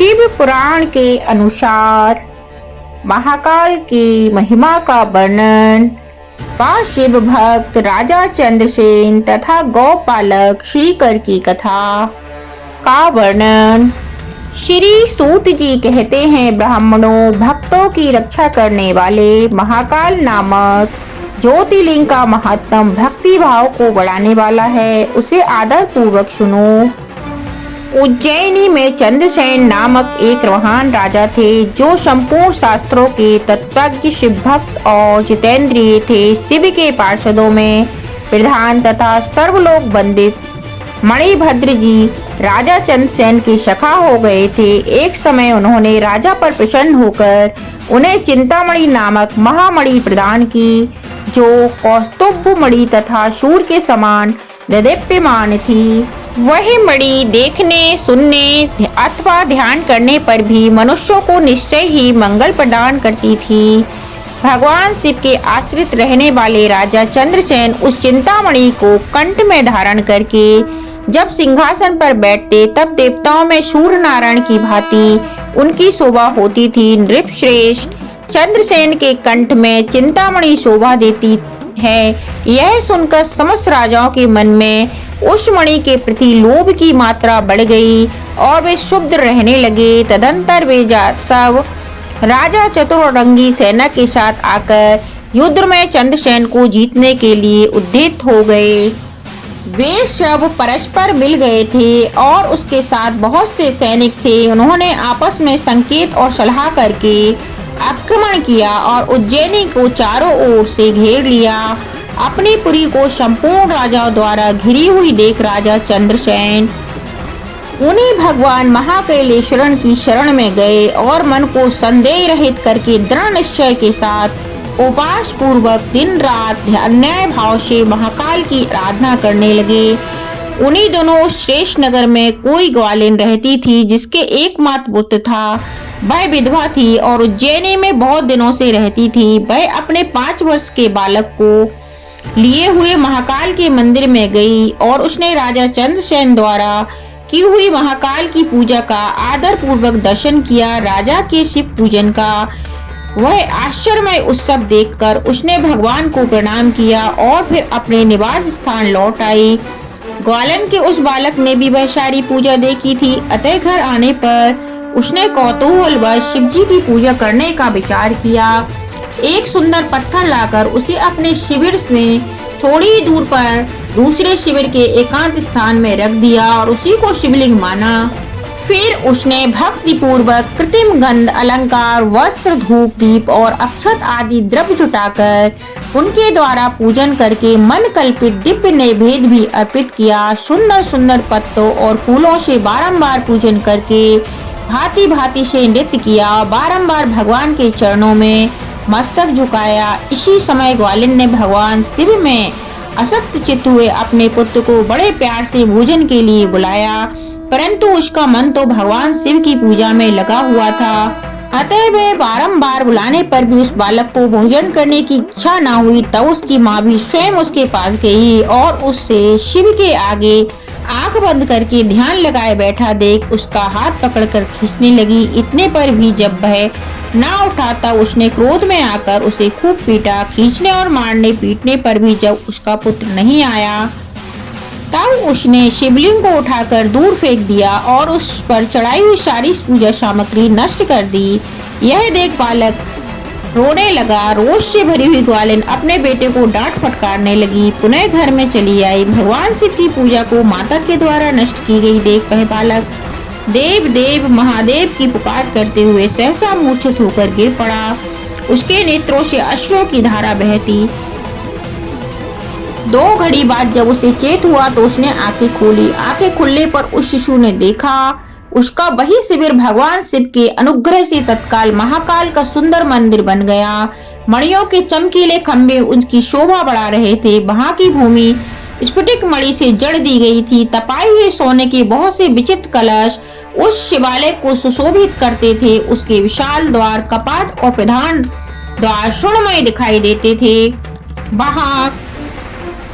शिव पुराण के अनुसार महाकाल की महिमा का वर्णन व शिव भक्त राजा चंद्रसेन तथा गौपालक श्रीकर की कथा का वर्णन। श्री सूत जी कहते हैं, ब्राह्मणों भक्तों की रक्षा करने वाले महाकाल नामक ज्योतिर्लिंग का महत्तम भक्ति भाव को बढ़ाने वाला है, उसे आदर पूर्वक सुनो। उज्जैनी में चंद्रसेन नामक एक महान राजा थे जो संपूर्ण शास्त्रों के तत्वज्ञ, शिव भक्त और जितेंद्रिय थे। शिव के पार्षदों में प्रधान तथा सर्वलोक वंदित मणिभद्र जी राजा चंद्रसेन के सखा हो गए थे। एक समय उन्होंने राजा पर प्रसन्न होकर उन्हें चिंतामणि नामक महामणि प्रदान की, जो कौस्तुभ मणि तथा सूर्य के समान देदीप्यमान थी। वही मणि देखने, सुनने अथवा ध्यान करने पर भी मनुष्यों को निश्चय ही मंगल प्रदान करती थी। भगवान शिव के आश्रित रहने वाले राजा चंद्रसेन उस चिंतामणि को कंठ में धारण करके जब सिंहासन पर बैठते तब देवताओं में सूर्य नारायण की भांति उनकी शोभा होती थी। नृपश्रेष्ठ चंद्रसेन के कंठ में चिंतामणि शोभा देती है। यह सुनकर समस्त राजाओं के मन में उस मणि के प्रति लोभ की मात्रा बढ़ गई और वे शुद्ध रहने लगे। तदंतर वे सब राजा चतुरंगी सेना के साथ आकर युद्ध में चंद्रसेन को जीतने के लिए उद्यत हो गए। वे सब परस्पर मिल गए थे और उसके साथ बहुत से सैनिक थे। उन्होंने आपस में संकेत और सलाह करके आक्रमण किया और उज्जैनी को चारों ओर से घेर लिया। अपनी पुरी को संपूर्ण राजाओं द्वारा घिरी हुई देख राजा चंद्रसेन उन्हीं भगवान महाकैलेश्वर की शरण में गए और मन को संदेह रहित करके दृढ़ निश्चय के साथ उपास पूर्वक दिन रात अन्याय भाव से महाकाल की आराधना करने लगे। उन्हीं दोनों श्रेष्ठ नगर में कोई ग्वालिन रहती थी जिसके एकमात्र पुत्र था। वह विधवा थी और उज्जैनी में बहुत दिनों से रहती थी। वह अपने 5 वर्ष के बालक को लिए हुए महाकाल के मंदिर में गई और उसने राजा चंद्रसेन द्वारा की हुई महाकाल की पूजा का आदर पूर्वक दर्शन किया। राजा के शिव पूजन का वह आश्चर्यमय उत्सव देखकर उसने भगवान को प्रणाम किया और फिर अपने निवास स्थान लौट आई। ग्वालन के उस बालक ने भी वह सारी पूजा देखी थी, अतः घर आने पर उसने कौतूहलवश शिव जी की पूजा करने का विचार किया। एक सुंदर पत्थर लाकर उसे अपने शिविर में थोड़ी दूर पर दूसरे शिविर के एकांत स्थान में रख दिया और उसी को शिवलिंग माना। फिर उसने भक्ति पूर्वक कृत्रिम गंध, अलंकार, वस्त्र, धूप, दीप और अक्षत आदि द्रव्य जुटाकर उनके द्वारा पूजन करके मन कल्पित दिव्य नैवेद्य भी अर्पित किया। सुंदर सुंदर पत्तों और फूलों से बारंबार पूजन करके भांति भांति से नृत्य किया। बारंबार भगवान के चरणों में मस्तक झुकाया। इसी समय ग्वालिन ने भगवान शिव में असक्त चित्त हुए अपने पुत्र को बड़े प्यार से भोजन के लिए बुलाया, परंतु उसका मन तो भगवान शिव की पूजा में लगा हुआ था। अतः वह बारंबार बुलाने पर भी उस बालक को भोजन करने की इच्छा न हुई। तब उसकी माँ भी स्वयं उसके पास गई और उससे शिव के आगे आंख बंद करके ध्यान लगाए बैठा देख उसका हाथ पकड़कर खींचने लगी। इतने पर भी जब वह ना उठाता उसने क्रोध में आकर उसे खूब पीटा। खींचने और मारने पीटने पर भी जब उसका पुत्र नहीं आया तब उसने शिवलिंग को उठाकर दूर फेंक दिया और उस पर चढ़ाई हुई सारी पूजा सामग्री नष्ट कर दी। यह देख बालक रोने लगा। रोष से भरी हुई ग्वालिन अपने बेटे को डांट फटकारने लगी। पुनः घर में चली आई। भगवान शिव की पूजा को माता के द्वारा नष्ट की गई देख वह बालक देव देव महादेव की पुकार करते हुए सहसा मूर्छित होकर गिर पड़ा। उसके नेत्रों से अश्रुओं की धारा बहती। 2 घड़ी बाद जब उसे चेत हुआ तो उसने आंखें खोली। आंखें खुलने पर उस शिशु ने देखा उसका वही शिविर भगवान शिव के अनुग्रह से तत्काल महाकाल का सुंदर मंदिर बन गया। मणियों के चमकीले खंभे उनकी शोभा बढ़ा रहे थे। वहां की भूमि स्फटिक मणि से जड़ दी गई थी। तपाए हुए सोने के बहुत से विचित्र कलश उस शिवालय को सुशोभित करते थे। उसके विशाल द्वार, कपाट और प्रधान द्वार स्वर्णमय दिखाई देते थे। वहां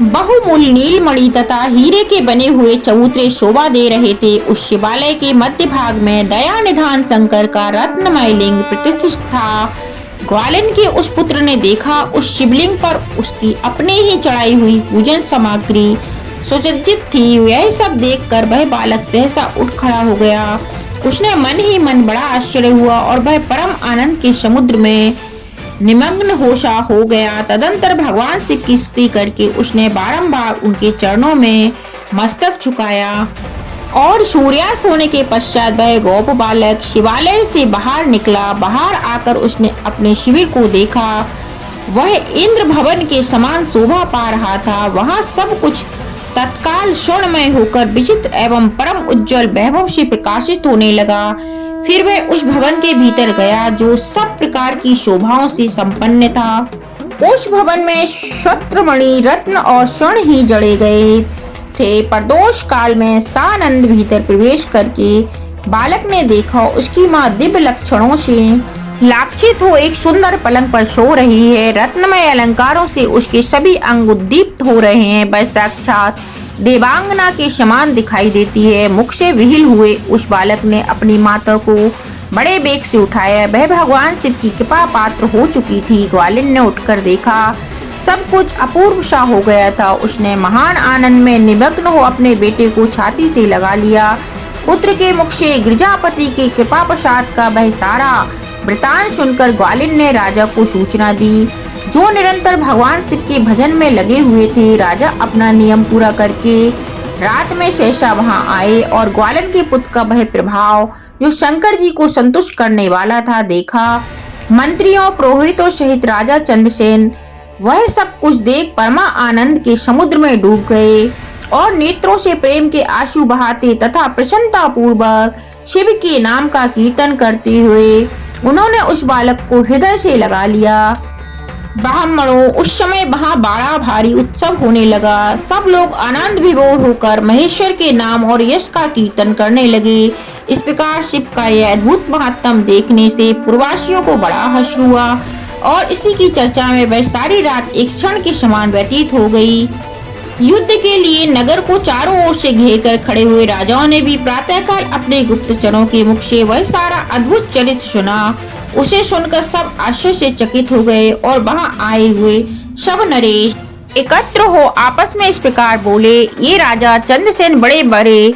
बहुमूल्य नीलमणि तथा हीरे के बने हुए चबूतरे शोभा दे रहे थे। उस शिवालय के मध्य भाग में दया निधान शंकर का रत्नमय लिंग प्रतिष्ठित था। ग्वालिन के उस पुत्र ने देखा उस शिवलिंग पर उसकी अपने ही चढ़ाई हुई पूजन सामग्री सुसज्जित थी। यह सब देखकर वह बालक सहसा उठ खड़ा हो गया। उसने मन ही मन बड़ा आश्चर्य हुआ और वह परम आनंद के समुद्र में निमग्न होशा हो गया। तदंतर भगवान शिव की स्तुति करके उसने बारंबार उनके चरणों में मस्तक झुकाया और सूर्यास्त होने के पश्चात वह गोप बालक शिवालय से बाहर निकला। बाहर आकर उसने अपने शिविर को देखा। वह इंद्र भवन के समान शोभा पा रहा था। वहाँ सब कुछ तत्काल स्वर्णमय होकर विचित्र एवं परम उज्जवल वैभव से प्रकाशित होने लगा। फिर वह उस भवन के भीतर गया जो सब प्रकार की शोभाओं से संपन्न था। उस भवन में शत्रमणि रत्न और स्वर्ण ही जड़े गए थे। प्रदोष काल में सानंद भीतर प्रवेश करके बालक ने देखा उसकी माँ दिव्य लक्षणों से लाक्षित हो एक सुंदर पलंग पर सो रही है। रत्नमय अलंकारों से उसके सभी अंग उद्दीप्त हो रहे हैं। वह साक्षात देवांगना के समान दिखाई देती है। मुख से विहिल हुए उस बालक ने अपनी माता को बड़े बेग से उठाया। वह भगवान शिव की कृपा पात्र हो चुकी थी। ग्वालिन ने उठकर देखा सब कुछ अपूर्व सा हो गया था। उसने महान आनंद में निमग्न हो अपने बेटे को छाती से लगा लिया। पुत्र के मुख से गिरजापति के कृपा प्रसाद का वह सारा वृतांत सुनकर ग्वालिन ने राजा को सूचना दी, जो निरंतर भगवान शिव के भजन में लगे हुए थे। राजा अपना नियम पूरा करके रात में सहसा वहां आए और ग्वालिन के पुत्र का वह प्रभाव जो शंकर जी को संतुष्ट करने वाला था देखा। मंत्रियों पुरोहितों सहित राजा चंद्रसेन वह सब कुछ देख परमा आनंद के समुद्र में डूब गए और नेत्रों से प्रेम के आंसू बहाते तथा प्रसन्नता पूर्वक शिव के नाम का कीर्तन करते हुए उन्होंने उस बालक को हृदय से लगा लिया। ब्राह्मणों, उस समय वहाँ बड़ा भारी उत्सव होने लगा। सब लोग आनंद विभोर होकर महेश्वर के नाम और यश का कीर्तन करने लगे। इस प्रकार शिव का यह अद्भुत महात्म देखने से पूर्ववासियों को बड़ा हर्ष हुआ और इसी की चर्चा में वह सारी रात एक क्षण के समान व्यतीत हो गई। युद्ध के लिए नगर को चारों ओर से घेर कर खड़े हुए राजाओं ने भी प्रातःकाल अपने गुप्तचरों के मुख से वह सारा अद्भुत चरित्र सुना। उसे सुनकर सब आश्चर्य से चकित हो गए और वहां आए हुए सब नरेश एकत्र हो आपस में इस प्रकार बोले, ये राजा चंद्रसेन बड़े बड़े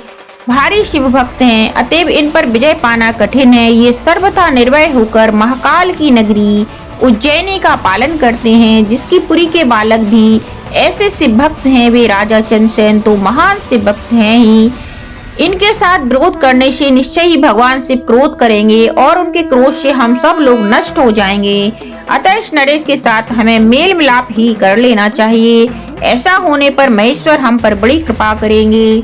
भारी शिव भक्त हैं, अतएव इन पर विजय पाना कठिन है। ये सर्वथा निर्भय होकर महाकाल की नगरी उज्जैनी का पालन करते हैं, जिसकी पुरी के बालक भी ऐसे शिव भक्त हैं। वे राजा चंद्रसेन तो महान शिव भक्त हैं ही। इनके साथ विरोध करने से निश्चय ही भगवान शिव क्रोध करेंगे और उनके क्रोध से हम सब लोग नष्ट हो जाएंगे। अतः इस नरेश के साथ हमें मेल मिलाप ही कर लेना चाहिए। ऐसा होने पर महेश्वर हम पर बड़ी कृपा करेंगे।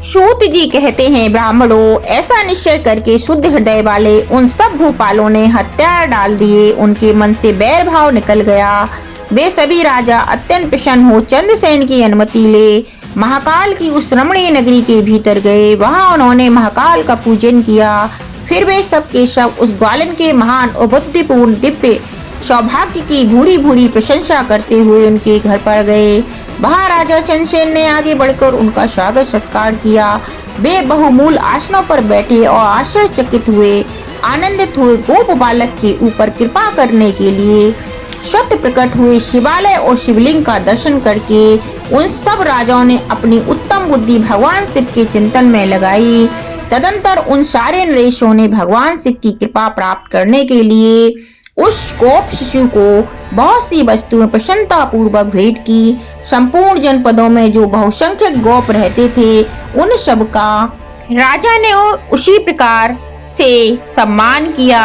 सूत जी कहते हैं, ब्राह्मणों, ऐसा निश्चय करके शुद्ध हृदय वाले उन सब भूपालों ने हथियार डाल दिए। उनके मन से बैर भाव निकल गया। वे सभी राजा अत्यंत प्रसन्न हो चंद्रसेन की अनुमति ले महाकाल की उस रमणीय नगरी के भीतर गए। वहां उन्होंने महाकाल का पूजन किया। फिर वे सब के सब उस ग्वालिन के महान और बुद्धिपूर्ण दिव्य सौभाग्य की भूरी भूरी प्रशंसा करते हुए उनके घर पर गए। वहां राजा चंद्रसेन ने आगे बढ़कर उनका स्वागत सत्कार किया। वे बहुमूल आसनों पर बैठे और आश्चर्यचकित हुए, आनंदित हुए गोप बालक के ऊपर कृपा करने के लिए सत्य प्रकट हुए। शिवालय और शिवलिंग का दर्शन करके उन सब राजाओं ने अपनी उत्तम बुद्धि भगवान शिव के चिंतन में लगाई। तदंतर उन सारे नरेशों ने भगवान शिव की कृपा प्राप्त करने के लिए उस गोप शिशु को बहुत सी वस्तुएं प्रसन्नता पूर्वक भेंट की। संपूर्ण जनपदों में जो बहुसंख्यक गोप रहते थे उन सब का राजा ने उसी प्रकार से सम्मान किया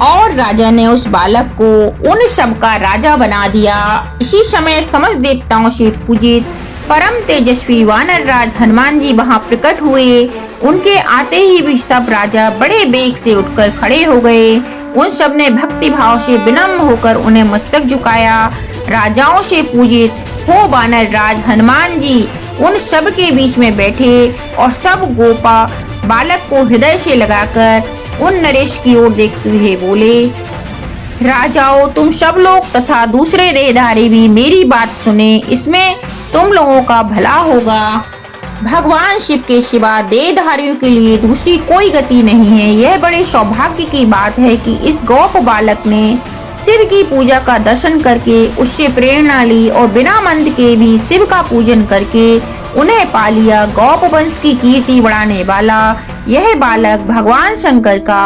और राजा ने उस बालक को उन सब का राजा बना दिया। इसी समय समस्त देवताओं से पूजित परम तेजस्वी वानर राज हनुमान जी वहां प्रकट हुए। उनके आते ही भी सब राजा बड़े बेग से उठकर खड़े हो गए। उन सब ने भक्ति भाव से विनम्र होकर उन्हें मस्तक झुकाया। राजाओं से पूजित हो वानर राज हनुमान जी उन सब के बीच में बैठे और सब गोपा बालक को हृदय से लगाकर उन नरेश की ओर देखते हुए बोले, राजाओं, तुम सब लोग तथा दूसरे देहधारी भी मेरी बात सुने, इसमें तुम लोगों का भला होगा। भगवान शिव के सिवा देहधारियों के लिए दूसरी कोई गति नहीं है। यह बड़े सौभाग्य की बात है कि इस गोप बालक ने शिव की पूजा का दर्शन करके उससे प्रेरणा ली और बिना मंत्र के भी शिव का पूजन करके उन्हें पा लिया। गोप वंश की कीर्ति बढ़ाने वाला यह बालक भगवान शंकर का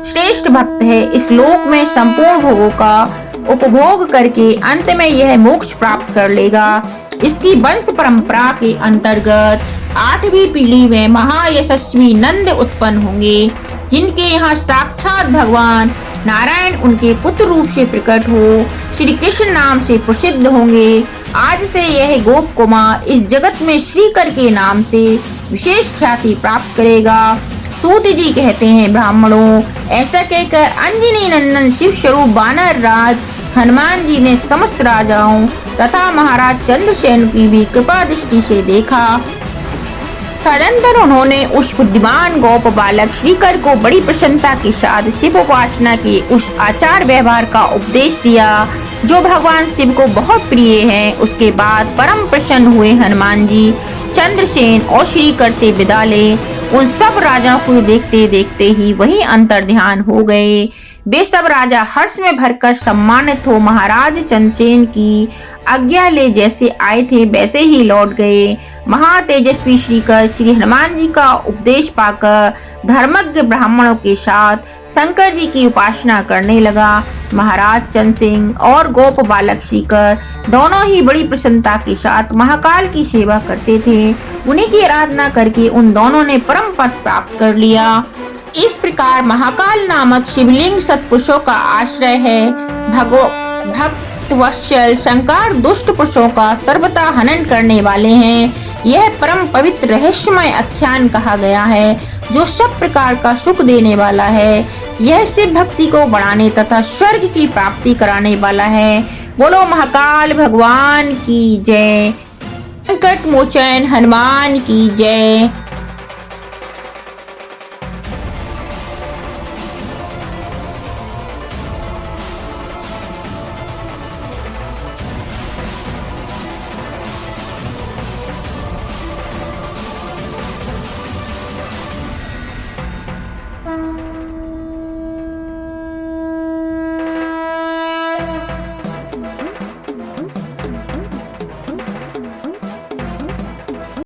श्रेष्ठ भक्त है। इस लोक में संपूर्ण भोगों का उपभोग करके अंत में यह मोक्ष प्राप्त कर लेगा। इसकी वंश परंपरा के अंतर्गत 8वीं पीढ़ी में महायशस्वी नंद उत्पन्न होंगे, जिनके यहाँ साक्षात भगवान नारायण उनके पुत्र रूप से प्रकट हो श्री कृष्ण नाम से प्रसिद्ध होंगे। आज से यह गोप कुमार इस जगत में श्रीकर के नाम से विशेष ख्याति प्राप्त करेगा। सूत जी कहते हैं, ब्राह्मणों, ऐसा कहकर अंजनी नंदन शिव स्वरूप वानर राज हनुमान जी ने समस्त राजाओं तथा महाराज चंद्रसेन की भी कृपा दृष्टि से देखा। तदंतर उन्होंने उस बुद्धिमान गोप बालक श्रीकर को बड़ी प्रसन्नता के साथ शिव उपासना के उस आचार व्यवहार का उपदेश दिया जो भगवान शिव को बहुत प्रिय है। उसके बाद परम प्रसन्न हुए हनुमान जी चंद्रसेन और श्रीकर से विदा ले उन सब राजाओं को देखते देखते ही वही अंतर ध्यान हो गए। वे सब राजा हर्ष में भरकर सम्मानित हो महाराज चंद्रसेन की आज्ञा ले जैसे आए थे वैसे ही लौट गए। महातेजस्वी श्रीकर श्री हनुमान जी का उपदेश पाकर धर्मज्ञ ब्राह्मणों के साथ शंकर जी की उपासना करने लगा। महाराज चंद्रसेन और गोप बालक श्रीकर दोनों ही बड़ी प्रसन्नता के साथ महाकाल की सेवा करते थे। उन्हीं की आराधना करके उन दोनों ने परम पद प्राप्त कर लिया। इस प्रकार महाकाल नामक शिवलिंग सत्पुरुषों का आश्रय है। भक्त वत्सल शंकर दुष्ट पुरुषों का सर्वथा हनन करने वाले हैं। यह परम पवित्र रहस्यमय आख्यान कहा गया है जो सब प्रकार का सुख देने वाला है। यह शिव भक्ति को बढ़ाने तथा स्वर्ग की प्राप्ति कराने वाला है। बोलो महाकाल भगवान की जय। संकट मोचन हनुमान की जय।